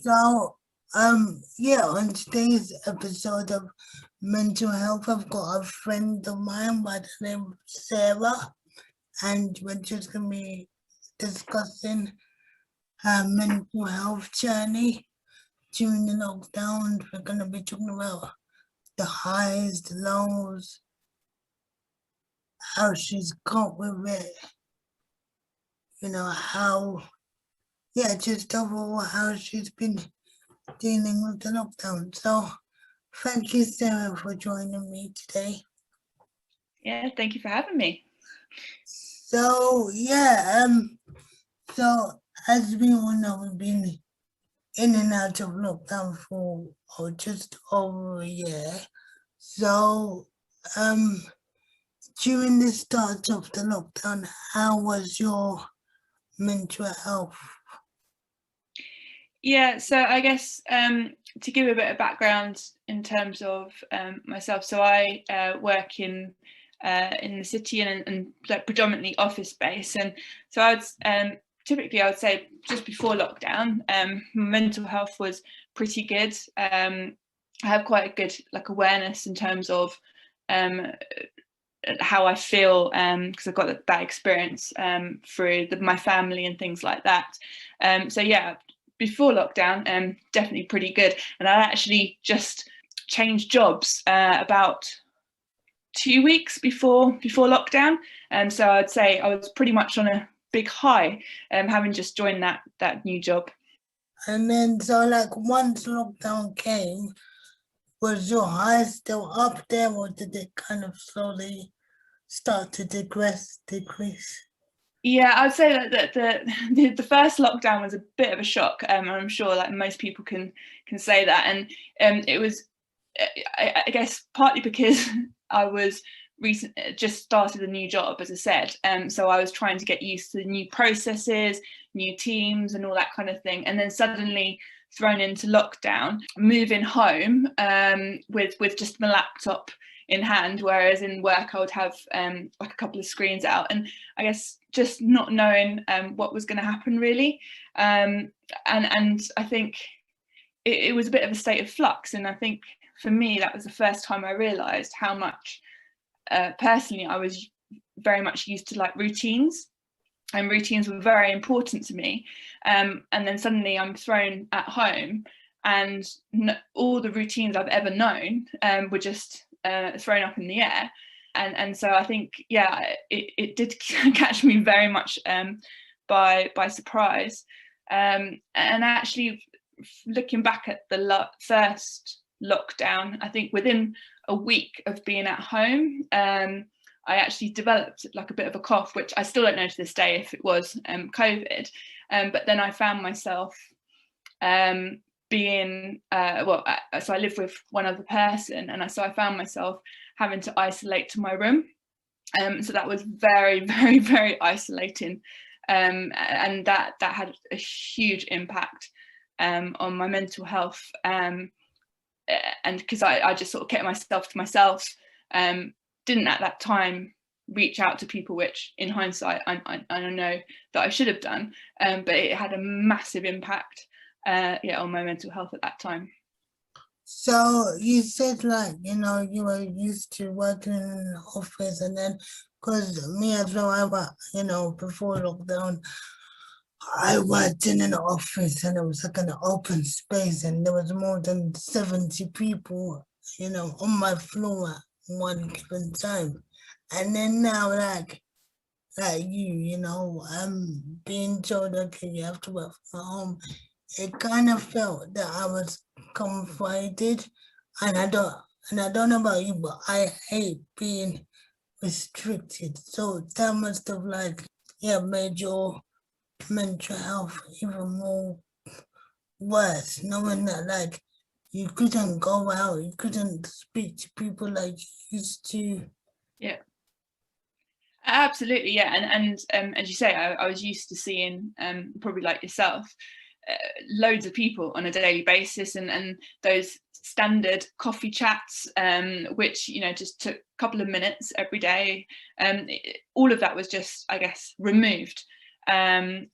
So, yeah, on today's episode of mental health, I've got a friend of mine by the name of Sarah, and we're just gonna be discussing her mental health journey during the lockdown. We're gonna be talking about the highs, the lows, how she's coped with it, how, yeah, just overall how she's been dealing with the lockdown. So, thank you, Sarah, for joining me today. Yeah, thank you for having me. So yeah, so as we all know, we've been in and out of lockdown for just over a year. So um, during the start of the lockdown, how was your mental health? Yeah, so I guess to give a bit of background in terms of myself, so I work in the city and like predominantly office space, and so typically I would say just before lockdown, mental health was pretty good. I have quite a good like awareness in terms of how I feel because I've got that experience through my family and things like that. So yeah, before lockdown, definitely pretty good. And I actually just changed jobs about 2 weeks before lockdown, and so I'd say I was pretty much on a big high, having just joined that new job. And then, so like once lockdown came, was your high still up there, or did it kind of slowly start to decrease? Yeah, I'd say that the first lockdown was a bit of a shock. I'm sure like most people can say that, and it was, I guess, partly because I was just started a new job, as I said, so I was trying to get used to new processes, new teams, and all that kind of thing, and then suddenly thrown into lockdown, moving home with just my laptop in hand, whereas in work I would have like a couple of screens out, and I guess just not knowing what was going to happen really, and I think it was a bit of a state of flux, and I think for me that was the first time I realised how much personally I was very much used to like routines, and routines were very important to me, and then suddenly I'm thrown at home and all the routines I've ever known were just thrown up in the air, and so I think it did catch me very much by surprise, and actually looking back at the first lockdown, I think within a week of being at home, I actually developed like a bit of a cough, which I still don't know to this day if it was COVID, but then I found myself being so I live with one other person, and so I found myself having to isolate to my room, so that was very, very, very isolating, and that had a huge impact on my mental health, and because I just sort of kept myself to myself, didn't at that time reach out to people, which in hindsight I know that I should have done, but it had a massive impact on my mental health at that time. So you said like, you were used to working in an office, and then because me as well, I worked, before lockdown, I worked in an office and it was like an open space and there was more than 70 people, on my floor at one given time. And then now like being told, okay, you have to work from home, it kind of felt that I was confided, and I don't know about you, but I hate being restricted. So that must have made your mental health even more worse, knowing that you couldn't go out, you couldn't speak to people like you used to. Yeah. Absolutely, yeah, and as you say, I was used to seeing probably like yourself, loads of people on a daily basis, and those standard coffee chats, which just took a couple of minutes every day, all of that was just, I guess, removed, and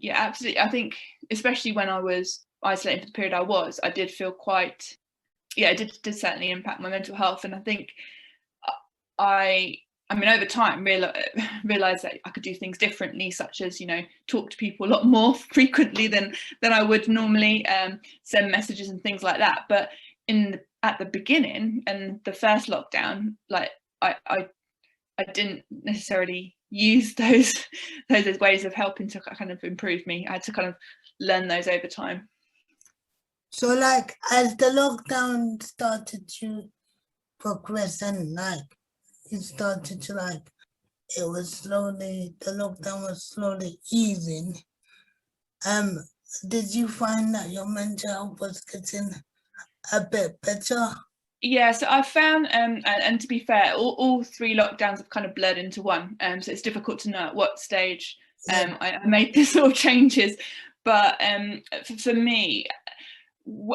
yeah, absolutely. I think especially when I was isolating for the period I did feel quite, it did certainly impact my mental health. And I think I mean, over time, realised that I could do things differently, such as, talk to people a lot more frequently than I would normally, send messages and things like that. But at the beginning and the first lockdown, like I didn't necessarily use those ways of helping to kind of improve me. I had to kind of learn those over time. So, like, as the lockdown started to progress and it started to the lockdown was slowly easing. Did you find that your mental health was getting a bit better? Yeah, so I found, and to be fair, all 3 lockdowns have kind of blurred into one. So it's difficult to know at what stage I made the sort of changes. But for me,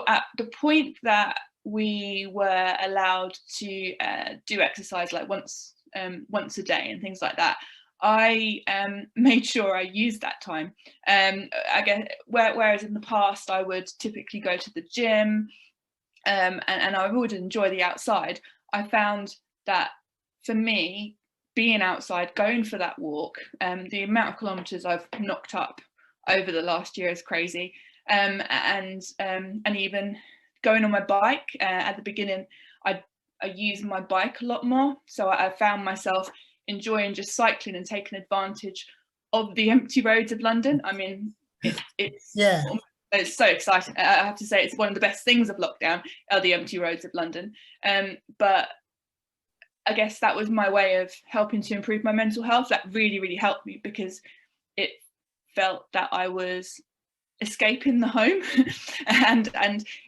at the point that we were allowed to do exercise like once a day and things like that, I made sure I used that time. I guess whereas in the past I would typically go to the gym, and I would enjoy the outside, I found that for me, being outside, going for that walk, the amount of kilometres I've knocked up over the last year is crazy. And even going on my bike, at the beginning, I used my bike a lot more. So I found myself enjoying just cycling and taking advantage of the empty roads of London. I mean, it's so exciting. I have to say, it's one of the best things of lockdown are the empty roads of London. But I guess that was my way of helping to improve my mental health. That really, really helped me, because it felt that I was escaping the home and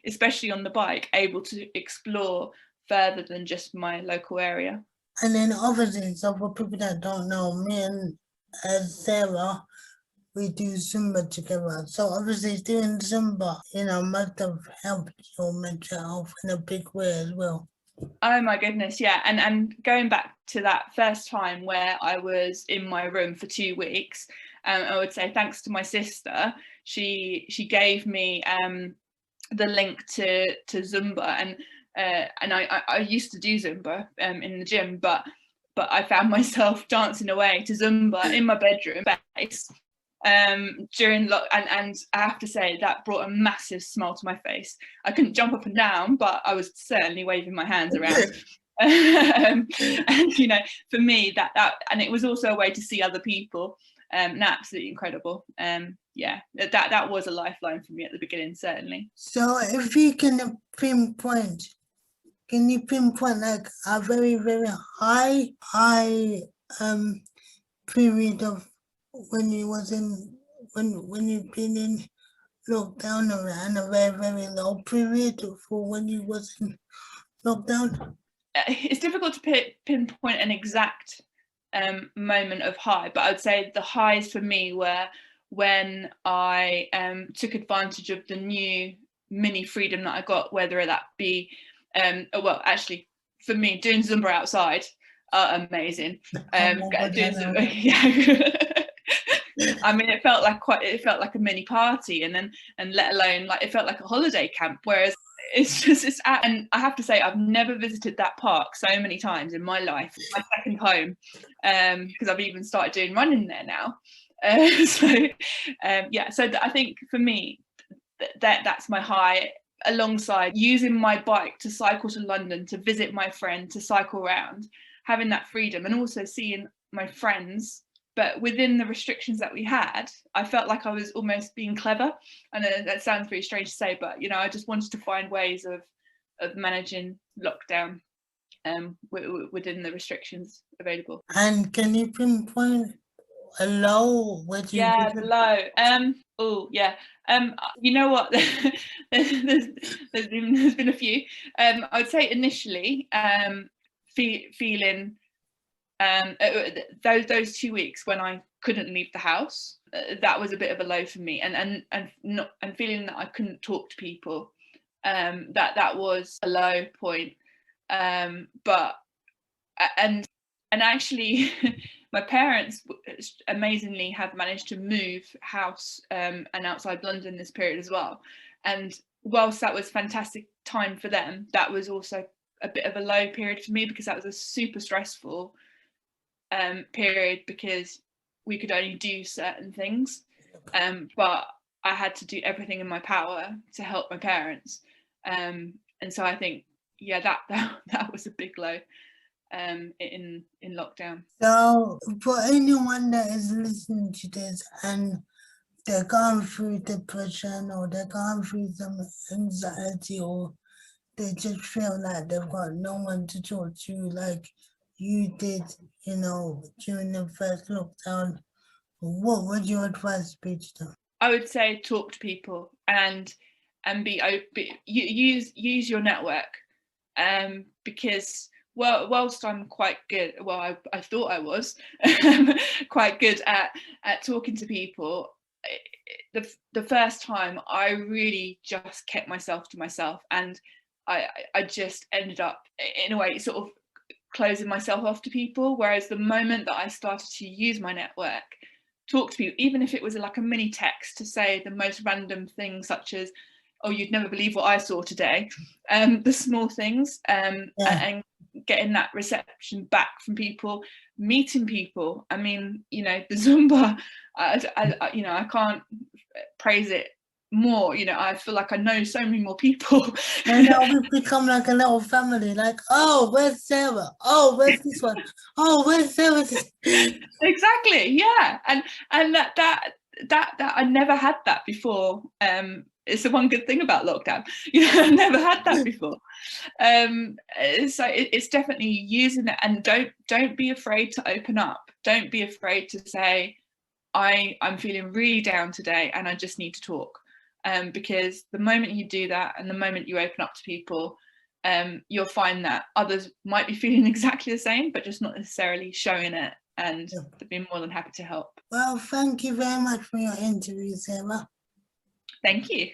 especially on the bike, able to explore further than just my local area. And then obviously, so for people that don't know, me and Sarah, we do Zumba together. So obviously doing Zumba, must have helped your mental health in a big way as well. Oh my goodness, yeah. And going back to that first time where I was in my room for 2 weeks, I would say thanks to my sister, she gave me the link to Zumba, and I used to do Zumba in the gym, but I found myself dancing away to Zumba in my bedroom during and I have to say that brought a massive smile to my face. I couldn't jump up and down, but I was certainly waving my hands around. And for me that and it was also a way to see other people. Absolutely incredible. That was a lifeline for me at the beginning, certainly. So if you can pinpoint like a very, very high period of when you've been in lockdown, and a very, very low period for when you was in lockdown? It's difficult to pinpoint an exact moment of high, but I would say the highs for me were when I took advantage of the new mini freedom that I got, whether that be well, actually for me, doing Zumba outside, amazing. Doing Zumba, yeah. I mean, it felt like a mini party, and let alone like it felt like a holiday camp. Whereas and I have to say, I've never visited that park so many times in my life. It's my second home, because I've even started doing running there now. So I think for me, that's my high, alongside using my bike to cycle to London to visit my friend, to cycle around, having that freedom, and also seeing my friends. But within the restrictions that we had, I felt like I was almost being clever. And that sounds very strange to say, but I just wanted to find ways of managing lockdown within the restrictions available. And can you pinpoint a low? The low. Oh yeah. You know what? there's been a few. I would say initially, feeling. Those 2 weeks when I couldn't leave the house, that was a bit of a low for me, and feeling that I couldn't talk to people, that was a low point. But actually, my parents amazingly have managed to move house and outside London this period as well. And whilst that was fantastic time for them, that was also a bit of a low period for me, because that was a super stressful period, because we could only do certain things, but I had to do everything in my power to help my parents, and so I think, yeah, that was a big low in lockdown. So for anyone that is listening to this and they're going through depression or they're going through some anxiety or they just feel like they've got no one to talk to like you did, during the first lockdown, what would your advice be to them? I would say talk to people and be open, use your network, because whilst I'm quite good, well, I thought I was quite good at talking to people, the first time I really just kept myself to myself, and I just ended up in a way sort of closing myself off to people. Whereas the moment that I started to use my network, talk to people, even if it was like a mini text to say the most random things, such as, oh, you'd never believe what I saw today, the small things, and getting that reception back from people, meeting people. I mean, the Zumba, I can't praise it more. I feel like I know so many more people. And now we've become like a little family, like, oh, where's Sarah? Oh, where's this one? Oh, where's Sarah? Exactly, yeah. And that I never had that before. It's the one good thing about lockdown. I never had that before. So it's definitely using it, and don't be afraid to open up. Don't be afraid to say, I'm feeling really down today and I just need to talk. Because the moment you do that and the moment you open up to people, you'll find that others might be feeling exactly the same, but just not necessarily showing it, and they'd be more than happy to help. Well, thank you very much for your interview, Sarah. Thank you.